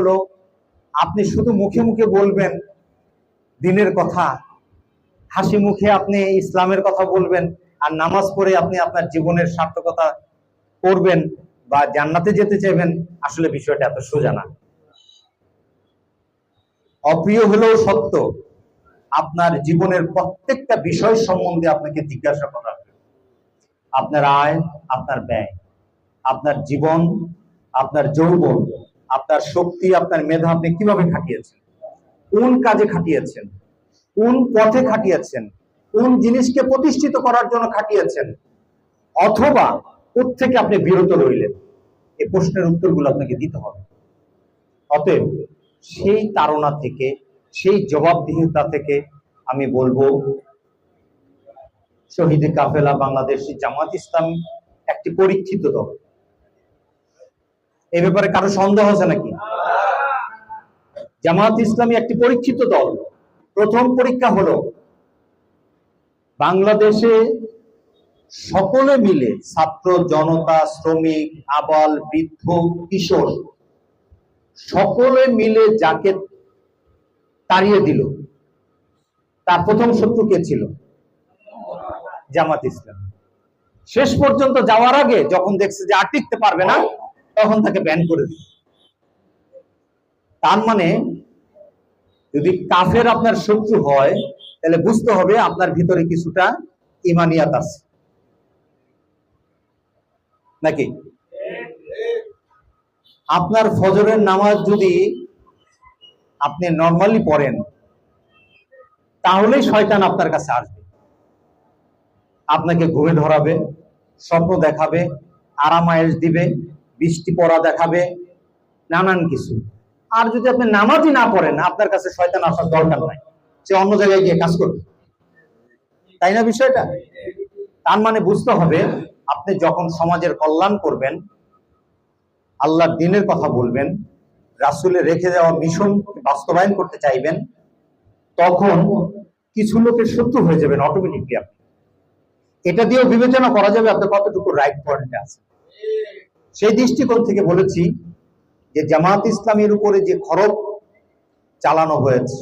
হলো আপনি শুধু মুখে মুখে বলবেন দিনের কথা, হাসি মুখে আপনি ইসলামের কথা বলবেন, আর নামাজ পড়ে আপনি আপনার জীবনের সার্থকতা করবেন বা জান্নাতে যেতে চাইবেন। আসলে বিষয়টা এত সোজা না। অপ্রিয় হলেও সত্য, আপনার জীবনের প্রত্যেকটা বিষয় সম্বন্ধে আপনাকে জিজ্ঞাসা করা হবে। আপনার আয়, আপনার ব্যয়, আপনার জীবন, আপনার যৌবন, আপনার শক্তি, আপনার মেধা আপনি কিভাবে খাটিয়েছেন, কোন কাজে খাটিয়েছেন, কোন পথে খাটিয়েছেন, কোন জিনিসকে প্রতিষ্ঠিত করার জন্য খাটিয়েছেন, অথবা কোত্থেকে আপনি বিরত রইলেন। এই প্রশ্নের উত্তরগুলো আপনাকে দিতে হবে। অতএব সেই তাড়না থেকে, সেই জবাবদিহিতা থেকে আমি বলবো, শহীদে কাফেলা বাংলাদেশী জামাত ইসলাম একটি পরীক্ষিত দল। এই ব্যাপারে কারো সন্দেহ আছে নাকি? জামাত ইসলামী একটি পরীক্ষিত দল। প্রথম পরীক্ষা হলো বাংলাদেশে সকলে মিলে, ছাত্র জনতা, শ্রমিক, আবাল, বৃদ্ধ, কিশোর, সকলে মিলে যাকে তাড়িয়ে দিল, তার প্রথম শত্রু কে ছিল? জামাত ইসলাম। শেষ পর্যন্ত যাওয়ার আগে যখন দেখছে যে আর টিকতে পারবে না, তখন তাকে ব্যান করে দিল। তার মানে যদি কাফের আপনার শত্রু হয়, তাহলে বুঝতে হবে আপনার ভিতরে কিছুটা ইমানিয়াত আছে নাকি। আপনার ফজরের নামাজ যদি আপনি নর্মালি পড়েন, তাহলেই শয়তান আপনার কাছে আসবে, আপনাকে ঘুরে ধরাবে, স্বপ্ন দেখাবে, আরামায়েশ দিবে, বৃষ্টি পড়া দেখাবে, নানান কিছু। আর যদি আপনি নামাজই না পড়েন, আপনার কাছে শয়তান আসার দরকার নাই, সে অন্য জায়গায় গিয়ে কাজ করবে, তাই না বিষয়টা? তার মানে বুঝতে হবে, আপনি যখন সমাজের কল্যাণ করবেন, আল্লাহর দ্বীনের কথা বলবেন, রাসূলের রেখে যাওয়া মিশন বাস্তবায়ন করতে চাইবেন, তখন কিছু লোকের শত্রু হয়ে যাবেন অটোমেটিকলি। আপনি এটা দিয়েও বিবেচনা করা যাবে আপনার কতটুকু রাইট পয়েন্টে আছে। সেই দৃষ্টিকোণ থেকে বলেছি যে জামাত ইসলামের উপরে যে খড়গ চালানো হয়েছে,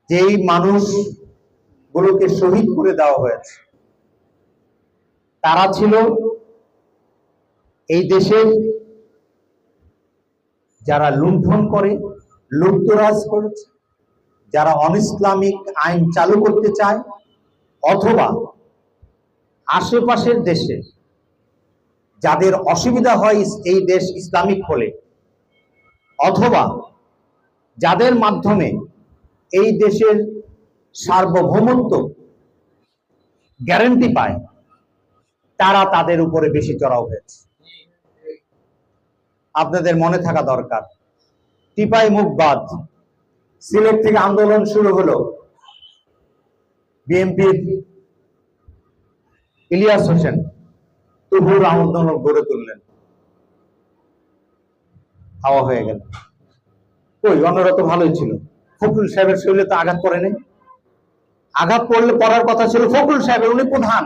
যেই মানুষগুলোকে শহীদ করে দেওয়া হয়েছে, তারা ছিল এই দেশের যারা লুণ্ঠন করে, লুপ্তরাজ করেছে, যারা অনইসলামিক আইন চালু করতে চায়, অথবা আশেপাশের দেশে যাদের অসুবিধা হয় এই দেশ ইসলামিক হলে, অথবা যাদের মাধ্যমে এই দেশের সার্বভৌমত্ব গ্যারান্টি পায়, তারা তাদের উপরে বেশি চড়াও হয়েছে। আপনাদের মনে থাকা দরকার, টিপাই মুখ বাদ, সিলেট থেকে আন্দোলন শুরু হলো, বিএনপির ইলিয়াস হোসেন তুবুর আন্দোলন গড়ে তুললেন, হাওয়া হয়ে গেল। ওই অন্যরা তো ভালোই ছিল, ফখরুল সাহেবের শরীরে তো আঘাত পড়ে নেই। আঘাত পড়লে পড়ার কথা ছিল ফখরুল সাহেবের, উনি প্রধান,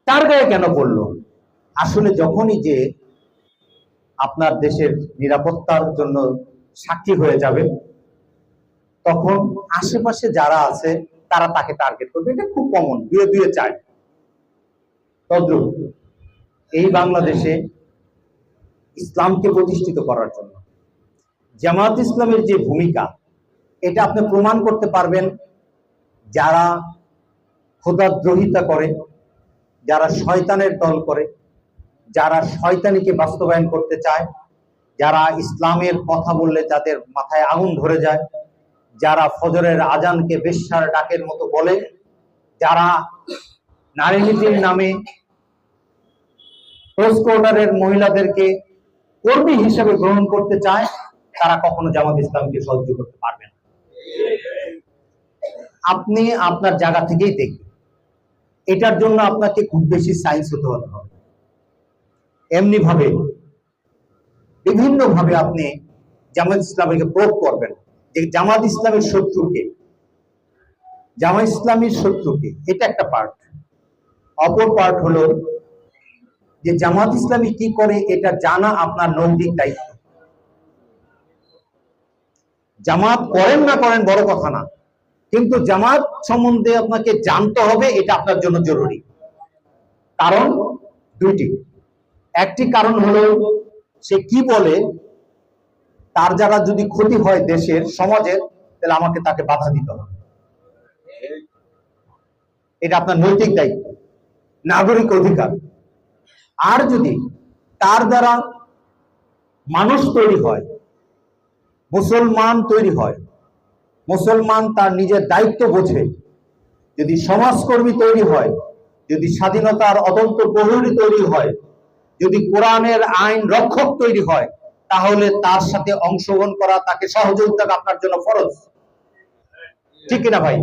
তার গায়ে কেন পড়লো? আসলে যখনই যে আপনার দেশের নিরাপত্তার জন্য সাক্ষী হয়ে যাবে, তখন আশেপাশে যারা আছে তারা তাকে টার্গেট করবে। এটা খুব কমন, দুয়ে দুয়ে চায়। তদ্রুপ এই বাংলাদেশে ইসলামকে প্রতিষ্ঠিত করার জন্য জামাত ইসলামের যে ভূমিকা, এটা আপনি প্রমাণ করতে পারবেন যারা খোদাদ্রোহিতা করে, যারা শয়তানের দল করে, যারা শয়তানিকে বাস্তবায়ন করতে চায়, যারা ইসলামের কথা বললে যাদের মাথায় আগুন ধরে যায়, যারা ফজরের আজানকে বেশ্যার ডাকের মতো বলে, যারা নারী নীতির নামে ক্রস কোয়ার্টারের মহিলাদেরকে কর্মী হিসেবে গ্রহণ করতে চায়, তারা কখনো জামাত ইসলামকে সহ্য করতে পারবে না। আপনি আপনার জায়গা থেকেই দেখবেন, এটার জন্য আপনাকে খুব বেশি সায়েন্স হতে হবে। এমনি ভাবে বিভিন্ন ভাবে আপনি জামাত ইসলামীকে প্রয়োগ করবেন যে জামাত ইসলামের শত্রুকে, জামাত ইসলামীর শত্রুকে, এটা একটা পার্ট। অপর পার্ট হলো যে জামাত ইসলামী কি করে এটা জানা আপনার নৈতিক দায়িত্ব। জামাত করেন না করেন বড় কথা না, কিন্তু জামাত সম্বন্ধে আপনাকে জানতে হবে, এটা আপনার জন্য জরুরি। কারণ দুইটি, একটি কারণ হলো সে কি বলে, তার যারা যদি ক্ষতি হয় দেশের সমাজের, তাহলে আমাকে তাকে বাধা দিতে হবে। এটা আপনার নৈতিক দায়িত্ব, নাগরিক অধিকার। আর যদি তার দ্বারা মানুষ তৈরি হয়, মুসলমান তৈরি হয়, মুসলমান তার নিজের দায়িত্ব বোঝে, যদি সমাজকর্মী তৈরি হয়, যদি স্বাধীনতার অদন্ত প্রহরী তৈরি হয়, যদি কোরআনের আইন রক্ষক তৈরি হয়, তাহলে তার সাথে অংশগ্রহণ করা, তাকে সহযোগিতা আপনার জন্য ফরজ। ঠিক কিনা ভাই?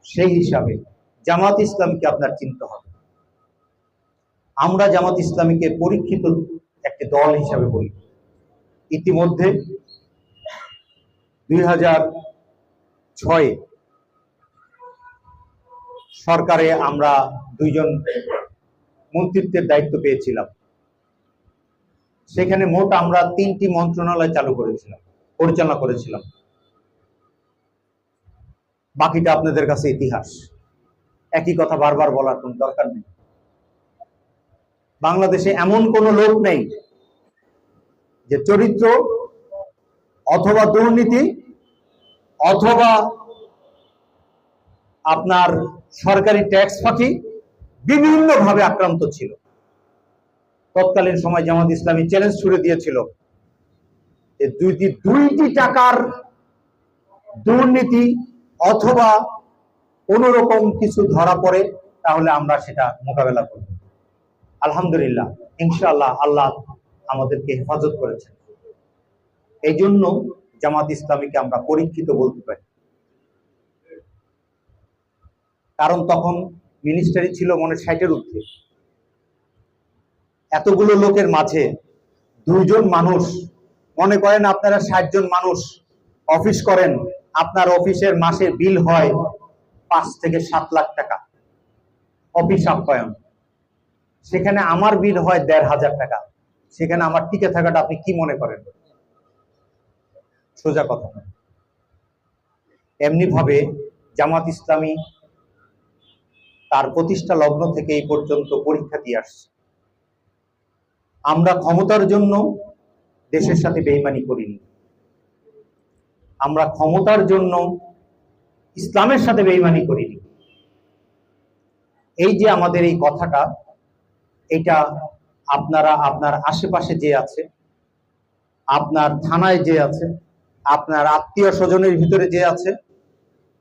সেই হিসাবে জামাত ইসলামকে আপনার চিনতে হবে। আমরা জামাত ইসলামীকে পরীক্ষিত একটি দল হিসাবে বলি। ইতিমধ্যে 2006 সরকারে আমরা 2 জন মন্ত্রিত্বের দায়িত্ব পেয়েছিলাম। সেখানে মোট আমরা 3টি মন্ত্রণালয় পরিচালনা করেছিলাম। বাকিটা আপনাদের কাছে ইতিহাস, একই কথা বারবার বলার কোনো দরকার নেই। বাংলাদেশে এমন কোনো লোক নেই যে চরিত্র অথবা দুর্নীতি অথবা আপনার সরকারি ট্যাক্স ফাঁকি বিভিন্ন ভাবে আক্রান্ত ছিল। তৎকালীন সময় জামাত ইসলামী চ্যালেঞ্জ ছুড়ে দিয়েছিল যে দুইটি টাকার দুর্নীতি অথবা কোন রকম কিছু ধরা পড়ে, তাহলে আমরা সেটা মোকাবেলা করব। আলহামদুলিল্লাহ, ইনশাআল্লাহ আল্লাহ আমাদেরকে হেফাজত করেছেন। এই জন্য জামাত ইসলামীকে আমরা পরীক্ষিত বলতে পারি। কারণ তখন মিনিস্টারি ছিল মনে 60-এর ঊর্ধ্বে। এতগুলো লোকের মাঝে 2 জন মানুষ, মনে করেন আপনারা 60 জন মানুষ অফিস করেন, আপনার অফিসের মাসে বিল হয় 5 থেকে 7 লাখ টাকা অফিস আপ্যায়ন। সেখানে আমার বিল হয় 1,500 টাকা। সেখানে আমার টিকে থাকাটা আপনি কি মনে করেন? সোজা কথা। এমনি ভাবে জামাত ইসলামী তার প্রতিষ্ঠা লগ্ন থেকে এই পর্যন্ত পরীক্ষা দিয়ে আসছে। আমরা ক্ষমতার জন্য দেশের সাথে বেইমানি করিনি, আমরা ক্ষমতার জন্য ইসলামের সাথে বেইমানি করিনি। এই যে আমাদের এই কথাটা, এটা আপনারা আপনার আশেপাশে যে আছে, আপনার থানায় যে আছে, আপনার আত্মীয় স্বজনের ভিতরে যে আছে,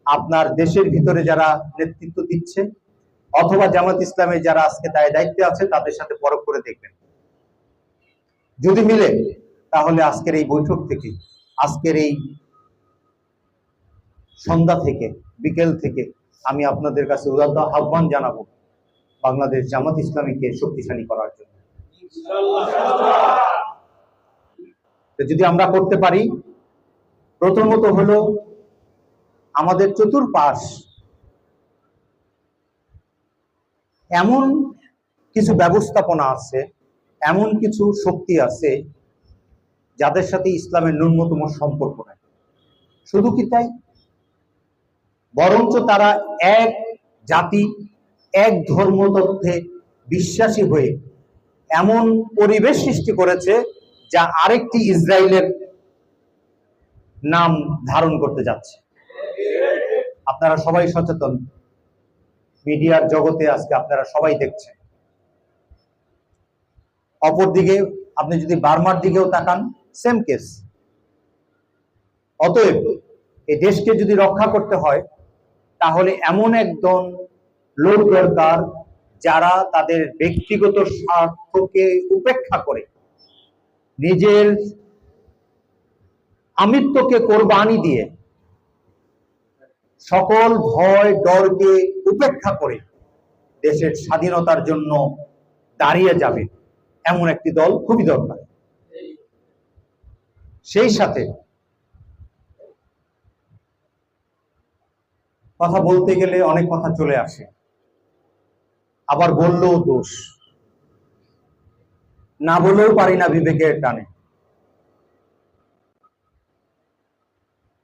আপনার দেশের ভিতরে যারা নেতৃত্ব দিচ্ছে, অথবা জামাত ইসলামের যারা আজকে দায়িত্বে আছে, তাদের সাথে পরখ করে দেখবেন। যদি মিলে, তাহলে আজকের এই বৈঠক থেকে, আজকের এই সন্ধ্যা থেকে, বিকেল থেকে আমি আপনাদের কাছে উদাত্ত আহ্বান জানাবো বাংলাদেশ জামাত ইসলামীকে শক্তিশালী করার জন্য। যদি আমরা করতে পারি, প্রথমত হলো আমাদের চতুর্পাশ এমন কিছু ব্যবস্থাপনা আছে, এমন কিছু শক্তি আছে যাদের সাথে ইসলামের ন্যূনতম সম্পর্ক নাই। শুধু কি তাই, বরঞ্চ তারা এক জাতি, এক ধর্ম তত্ত্বে বিশ্বাসী হয়ে এমন পরিবেশ সৃষ্টি করেছে যা আরেকটি ইসরায়েলের নাম ধারণ করতে যাচ্ছে। আপনারা সবাই সচেতন, মিডিয়ার জগতে আজকে আপনারা সবাই দেখছেন। অপরদিকে আপনি যদি বার্মার দিকেও তাকান, সেম কেস। অতএব এই দেশকে যদি রক্ষা করতে হয়, তাহলে এমন একজন লোক দরকার যারা তাদের ব্যক্তিগত স্বার্থকে উপেক্ষা করে নিজের আমিত্বকে কোরবানি দিয়ে সকল ভয় ডরকে উপেক্ষা করে দেশের স্বাধীনতার জন্য দাঁড়িয়ে যাবে, এমন একটি দল খুবই দরকার। সেই সাথে কথা বলতে গেলে অনেক কথা চলে আসে, আবার বললেও দোষ। না বলেও পারি না বিবেকের টানে,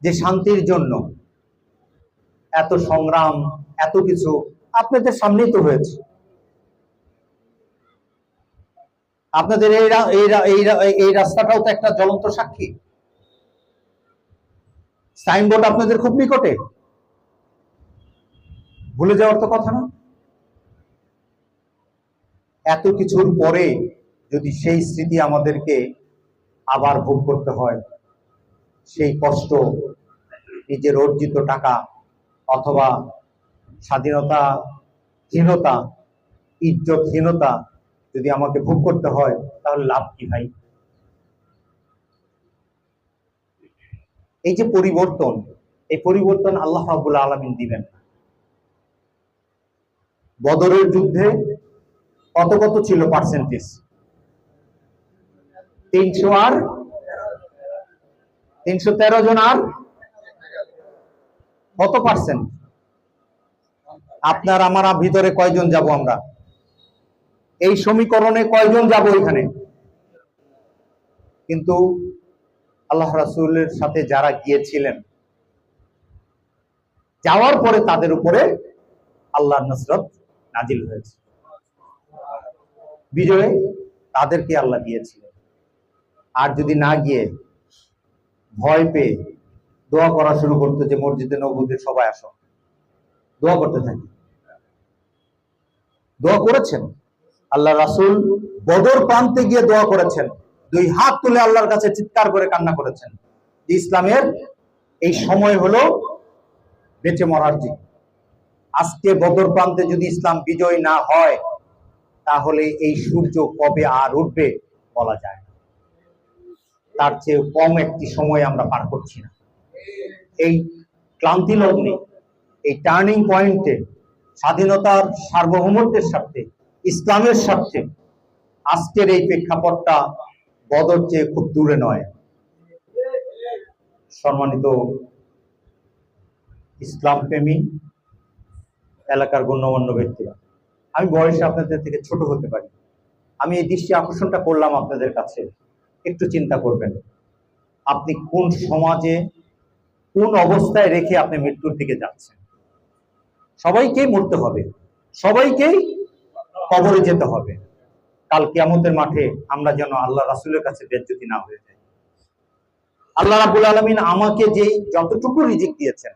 যে শান্তির জন্য এত সংগ্রাম, এত কিছু আপনাদের সামনেই তো হয়েছে। আপনাদের এই রাস্তাটাও তো একটা জ্বলন্ত সাক্ষী। সাইনবোর্ড আপনাদের খুব নিকটে, ভুলে যাওয়ার তো কথা না। এত কিছুর পরে যদি সেই স্মৃতি আমাদেরকে আবার ভোগ করতে হয়, সেই কষ্ট, নিজের অর্জিত টাকা অথবা স্বাধীনতাহীনতা, ইজ্জতহীনতা যদি আমাকে ভোগ করতে হয়, তাহলে লাভ কি ভাই? এই যে পরিবর্তন, এই পরিবর্তন আল্লাহ রাব্বুল আলামিন দিবেন। বদরের যুদ্ধে কত কত ছিল পার্সেন্টেজ? 300 আর 313 জন, আর কত পার্সেন্ট? আপনার আমার ভিতরে কয়জন যাব আমরা? এই সমীকরণে কয়জন যাব এখানে? কিন্তু আল্লাহ রাসূলের সাথে যারা গিয়েছিলেন, যাওয়ার পরে তাদের উপরে আল্লাহর নসরত নাজিল হয়েছে, বিজয় তাদেরকে আল্লাহ দিয়েছিলেন। আর যদি না গিয়ে ভয় পেয়ে দোয়া করা শুরু করতো যে মসজিদে নববীতে সবাই আসো, দোয়া করতে থাকি, দোয়া করেছেন। আল্লাহ রাসূল বদর প্রান্তে গিয়ে দোয়া করেছেন, 2 হাত তুলে আল্লাহর কাছে চিৎকার করে কান্না করেছেন যে ইসলামের এই সময় হলো বেঁচে মরার দিন। আজকে বদর প্রান্তে যদি ইসলাম বিজয় না হয়, তাহলে এই সূর্য কবে আর উঠবে বলা যায় না। তার চেয়ে কম একটি সময় আমরা পার করছি না। এই ক্লান্তি লগ্নে, এই টার্নিং পয়েন্টে, স্বাধীনতার সার্বভৌমত্বের স্বার্থে, ইসলামের স্বার্থে আজকের এই প্রেক্ষাপটটা বদর চেয়ে খুব দূরে নয়। সম্মানিত ইসলাম প্রেমী এলাকার গণ্যমান্য ব্যক্তিরা, আমি বয়সে আপনাদের থেকে ছোট হতে পারি, আমি এই দৃষ্টি আকর্ষণটা করলাম আপনাদের কাছে। একটু চিন্তা করবেন, আপনি কোন সমাজে, কোন অবস্থায় রেখে আপনি মৃত্যুর দিকে যাচ্ছেন। সবাইকেই মরতে হবে, সবাইকেই কবরে যেতে হবে। কাল কিয়ামতের মাঠে আমরা যেন আল্লাহ রাসূলের কাছে বেজ্জতি না হয়ে যায়। আল্লাহ রাব্বুল আলামিন আমাকে যে যতটুকু রিজিক দিয়েছেন,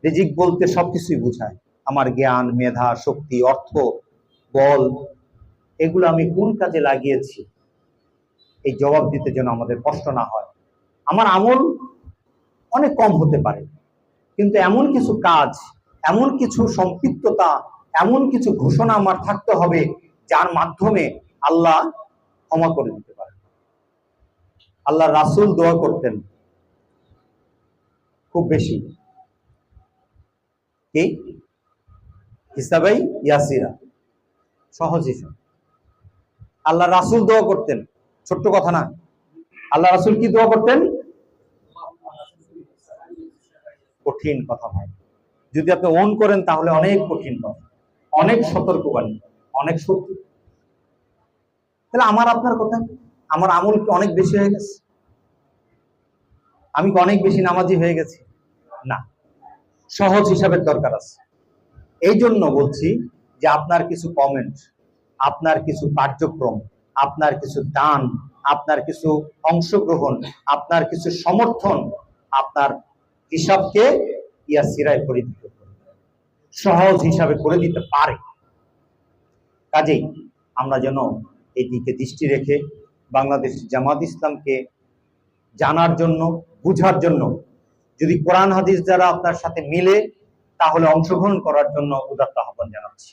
রিজিক বলতে সবকিছুই বোঝায়, আমার জ্ঞান, মেধা, শক্তি, অর্থ, বল, এগুলো আমি কোন কাজে লাগিয়েছি, এই জবাব দিতে যেন আমাদের কষ্ট না হয়। আমার আমল অনেক কম হতে পারে, কিন্তু এমন কিছু কাজ, এমন কিছু সম্পৃক্ততা, এমন কিছু ঘোষণা আমার থাকতে হবে যার মাধ্যমে আল্লাহ ক্ষমা করে দিতে পারে। আল্লাহ রাসূল দোয়া করতেন খুব বেশি, কি হিসাবাই ইয়াসিরা, সহজ হিসাব। আল্লাহ রাসূল দোয়া করতেন, ছোট্ট কথা না। আল্লাহ রাসূল কি দোয়া করতেন? কঠিন কথা ভাই, যদি আপনি অন করেন তাহলে অনেক কঠিন কথা, অনেক সতর্কবাণী, অনেক সত্য। তাহলে আমার আপনার কথা, আমার আমল কি অনেক বেশি হয়ে গেছে? আমি কি অনেক বেশি নামাজি হয়ে গেছি? না, সহজ হিসাবের দরকার আছে। এই জন্য বলছি যে আপনার কিছু কমেন্ট, আপনার কিছু কার্যক্রম, আপনার কিছু দান, আপনার কিছু অংশগ্রহণ, আপনার কিছু সমর্থন আপনার হিসাবকে ইয়াসিরায় পরিণত করে, সহজ হিসাবে করে দিতে পারে। কাজেই আমরা যেন এই দিকে দৃষ্টি রেখে বাংলাদেশ জামাত ইসলামকে জানার জন্য, বুঝার জন্য, যদি কোরআন হাদিস যারা আপনার সাথে মিলে, তাহলে অংশগ্রহণ করার জন্য উদাত্ত আহ্বান জানাচ্ছি।